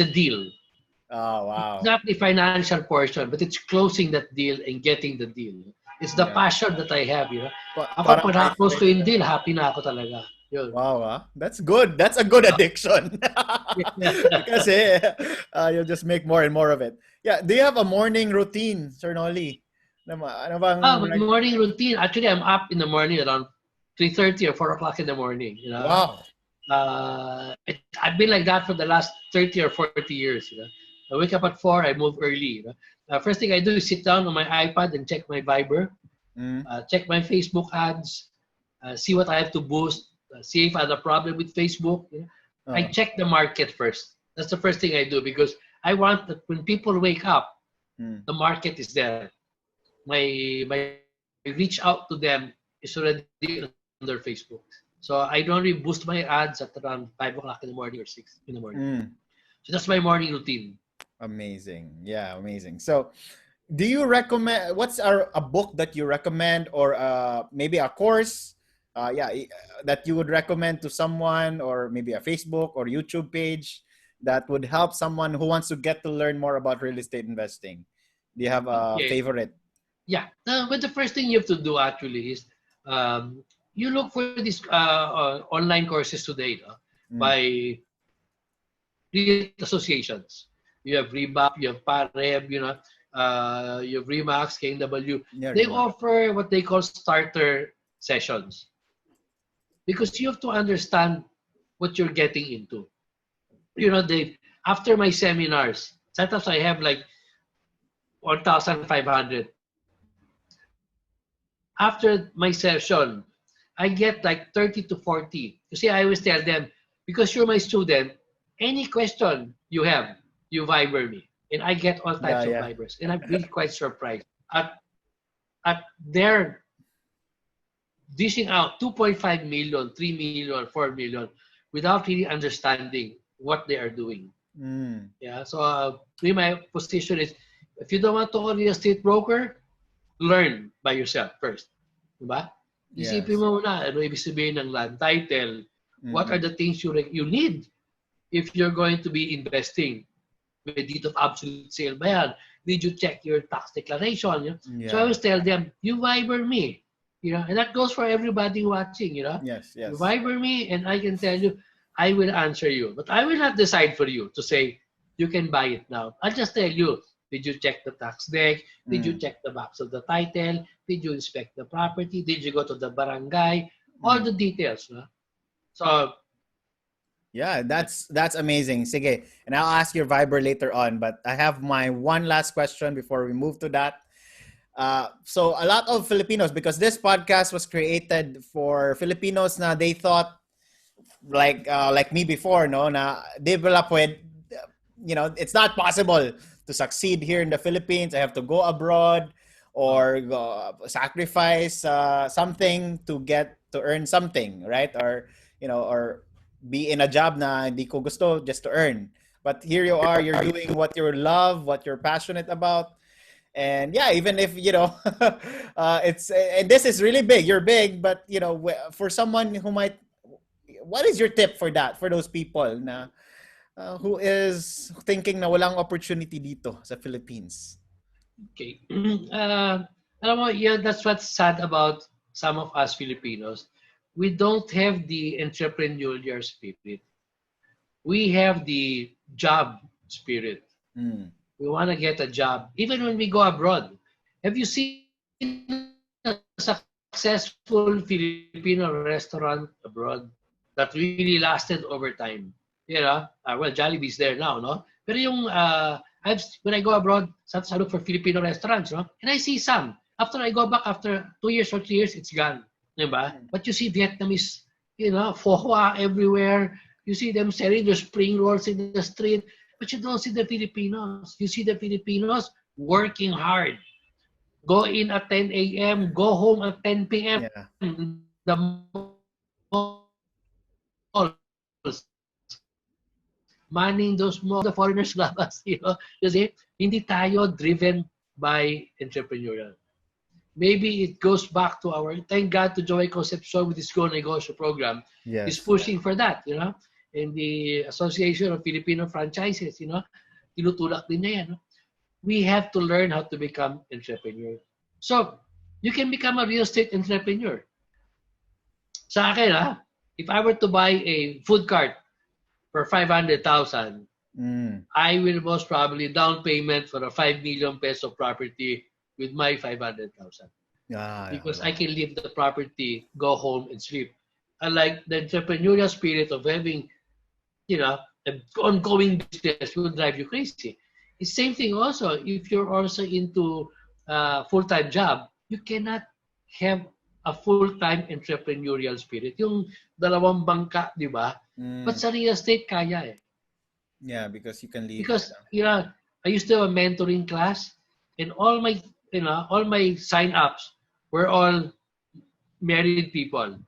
deal. Oh, It's wow. not the financial portion, but it's closing that deal and getting the deal. It's the Yeah. passion that I have, you know. Ako, Parang pag my na-close ko thing. yung deal, happy na ako talaga. Yun. Wow, that's good. That's a good addiction. Kasi you'll just make more and more of it. Yeah. Do you have a morning routine, Sir Noli? Ano bang My morning routine, actually, I'm up in the morning around 3:30 or 4 o'clock in the morning, you know. Wow. I've been like that for the last 30 or 40 years, you know. I wake up at 4, I move early, you know. First thing I do is sit down on my iPad and check my Viber, Mm. check my Facebook ads, see what I have to boost, see if I have a problem with Facebook. You know? I Oh. check the market first. That's the first thing I do because I want that when people wake up, Mm. the market is there. My reach out to them is already on their Facebook. So I don't really boost my ads at around 5 o'clock in the morning or 6 in the morning. Mm. So that's my morning routine. Amazing. Yeah, amazing. So, do you recommend a book that you recommend or maybe a course that you would recommend to someone or maybe a Facebook or YouTube page that would help someone who wants to get to learn more about real estate investing? Do you have a Okay. favorite? Yeah. But the first thing you have to do actually is you look for these online courses today, no? Mm. By real estate associations. You have Rebap, you have Pareb, you know, you have Remax, KW. Yeah, They Rima. offer what they call starter sessions because you have to understand what you're getting into. You know, they after my seminars, sometimes I have like 1,500. After my session, I get like 30 to 40. You see, I always tell them, because you're my student, any question you have, you Viber me. And I get all Yeah, types of yeah. Vibers. And I'm really quite surprised at their dishing out 2.5 million, 3 million, 4 million without really understanding what they are doing. Mm. Yeah. So my position is, if you don't want to call real estate broker, learn by yourself first. Diba? Isipin Yes. mo na, ano ibig sabihin ng land title? What are Mm-mm. the things you need if you're going to be investing? May deed of absolute sale ba yan? Did you check your tax declaration? You know? So I Yeah. always tell them, you Viber me. You know, and that goes for everybody watching, you know. Yes, You yes. Viber me and I can tell you, I will answer you. But I will not decide for you to say, you can buy it now. I'll just tell you, did you check the tax deck? Did you Mm. check the box of the title? Did you inspect the property? Did you go to the barangay? All Mm. the details. No? So, Yeah, that's amazing. Sige. And I'll ask your Viber later on, but I have my one last question before we move to that. So a lot of Filipinos, because this podcast was created for Filipinos na they thought like me before, no, na develop with, it's not possible to succeed here in the Philippines. I have to go abroad or go, sacrifice something to get to earn something, right? Or or be in a job na hindi ko gusto just to earn. But here you are, you're doing what you love, what you're passionate about. And yeah, even if it's and this is really big, you're big, but for someone who might, what is your tip for that, for those people na who is thinking na walang opportunity dito sa Philippines? okay. Alam mo, yeah, that's what's sad about some of us Filipinos. We don't have the entrepreneurial spirit. We have the job spirit. Mm. We want to get a job. Even when we go abroad. Have you seen a successful Filipino restaurant abroad that really lasted over time? You know, well, Jollibee's there now, no? Pero yung, when I go abroad, sometimes I look for Filipino restaurants, no? And I see some. After I go back after 2 years or 3 years, it's gone. Diba? Mm. But you see Vietnamese fohua everywhere. You see them selling their spring rolls in the street, but you don't see the Filipinos. You see the Filipinos working hard. Go in at 10 a.m., go home at 10 p.m. Yeah. in the malls, manning those malls, the foreigners love us, kasi hindi tayo driven by entrepreneurial. Maybe it goes back to thank God to Joey Concepcion with his Go Negosyo program. He's Yes. pushing for that, And the Association of Filipino Franchises, tinutulak din niya yan. We have to learn how to become entrepreneur. So, you can become a real estate entrepreneur. Sa akin, if I were to buy a food cart for 500,000, I will most probably down payment for a 5 million peso property with my 500,000. Because I can leave the property, go home and sleep. Unlike the entrepreneurial spirit of having, an ongoing business will drive you crazy. It's same thing also. If you're also into a full-time job, you cannot have a full-time entrepreneurial spirit. Yung dalawang bangka, di ba? But sa real estate, kaya eh. Yeah, because you can leave. Because, I used to have a mentoring class and all my sign-ups were all married people.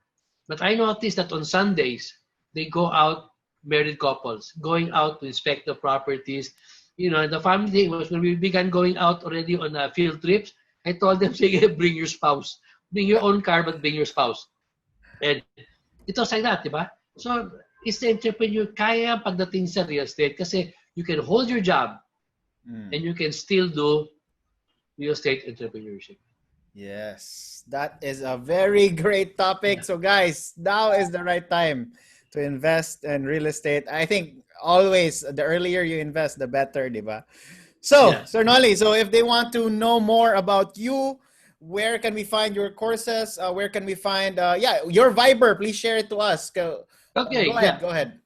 But I noticed that on Sundays, they go out, married couples, going out to inspect the properties. The family thing was when we began going out already on field trips, I told them, sige, bring your spouse. Bring your own car, but bring your spouse. And it was like that, di ba? So, it's the entrepreneur, kaya pagdating sa real estate kasi you can hold your job and you can still do real estate entrepreneurship. Yes, that is a very great topic. So guys, now is the right time to invest in real estate. I think always the earlier you invest, the better, diba? So, Sir Noli, so if they want to know more about you, where can we find your courses? Where can we find, your Viber? Please share it to us. Go ahead.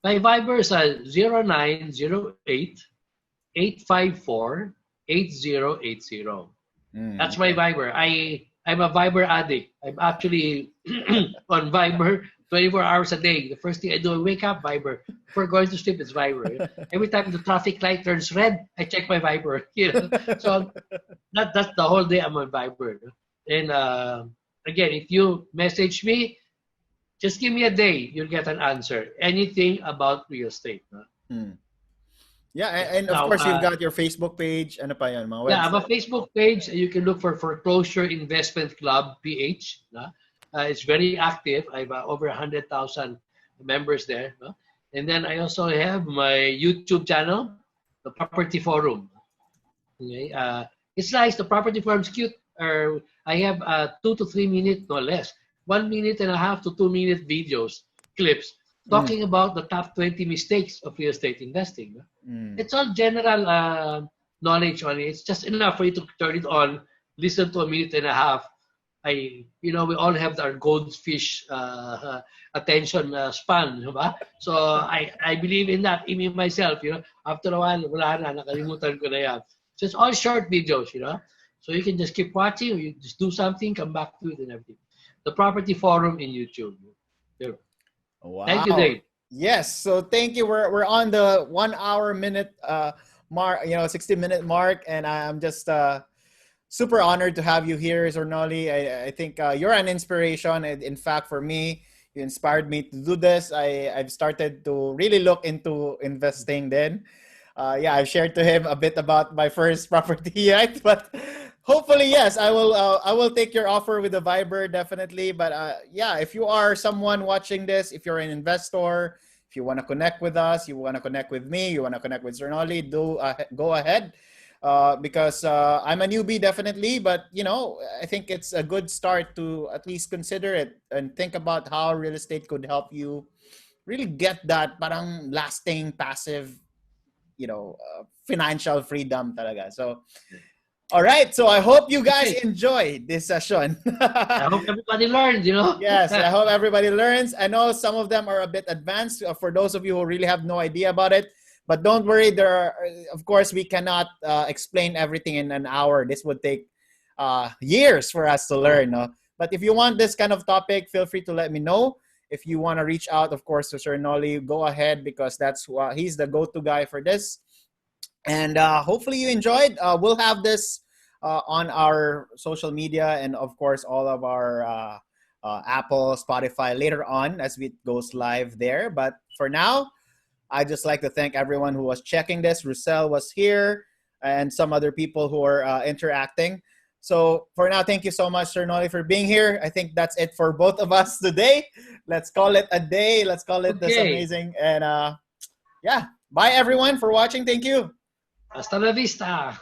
My Viber is 0908 854 8080. That's my Viber. I'm a Viber addict. I'm actually on Viber 24 hours a day. The first thing I do, I wake up, Viber. Before going to sleep, it's Viber. Every time the traffic light turns red, I check my Viber. So that's the whole day I'm on Viber. And again, if you message me, just give me a day, you'll get an answer. Anything about real estate. Yeah, and of course you've got your Facebook page. Ano pa yun, mga website? Yeah, I have a Facebook page. You can look for Foreclosure Investment Club PH. It's very active. I have over 100,000 members there. And then I also have my YouTube channel, the Property Forum. Okay, it's nice. The Property Forum's cute. I have 2 to 3 minutes, no less, 1.5 minute to 2 minute videos, clips, talking about the top 20 mistakes of real estate investing. It's all general knowledge on it. It's just enough for you to turn it on, listen to 1.5 minutes. We all have our goldfish attention span, diba? So I believe in that, even myself. After a while, wala na, nakalimutan ko na yan. So it's all short videos, So you can just keep watching, or you just do something, come back to it, and everything. The Property Forum in YouTube. There. Wow. Thank you, Dave. Yes. So thank you. We're on the 1 hour minute mark, 60-minute mark, and I'm just super honored to have you here, Sir Noli. I think you're an inspiration. And in fact, for me, you inspired me to do this. I've started to really look into investing then. I've shared to him a bit about my first property, right? But hopefully, yes, I will take your offer with the Viber, definitely. But if you are someone watching this, if you're an investor, if you want to connect with us, you want to connect with me, you want to connect with Sir Noli, go ahead. Because I'm a newbie, definitely. But, I think it's a good start to at least consider it and think about how real estate could help you really get that parang lasting, passive, financial freedom talaga. So, all right. So I hope you guys enjoy this session. I hope everybody learns, Yes, I hope everybody learns. I know some of them are a bit advanced for those of you who really have no idea about it. But don't worry, of course, we cannot explain everything in an hour. This would take years for us to learn. No? But if you want this kind of topic, feel free to let me know. if you want to reach out, of course, to Sir Noli, go ahead, because that's he's the go-to guy for this. And hopefully you enjoyed. We'll have this on our social media, and of course all of our Apple, Spotify later on as it goes live there. But for now, I just like to thank everyone who was checking this. Russell was here, and some other people who are interacting. So for now, thank you so much, Sir Noli, for being here. I think that's it for both of us today. Let's call it a day. Let's call it this Okay. amazing. And yeah, bye everyone for watching. Thank you. Hasta la vista.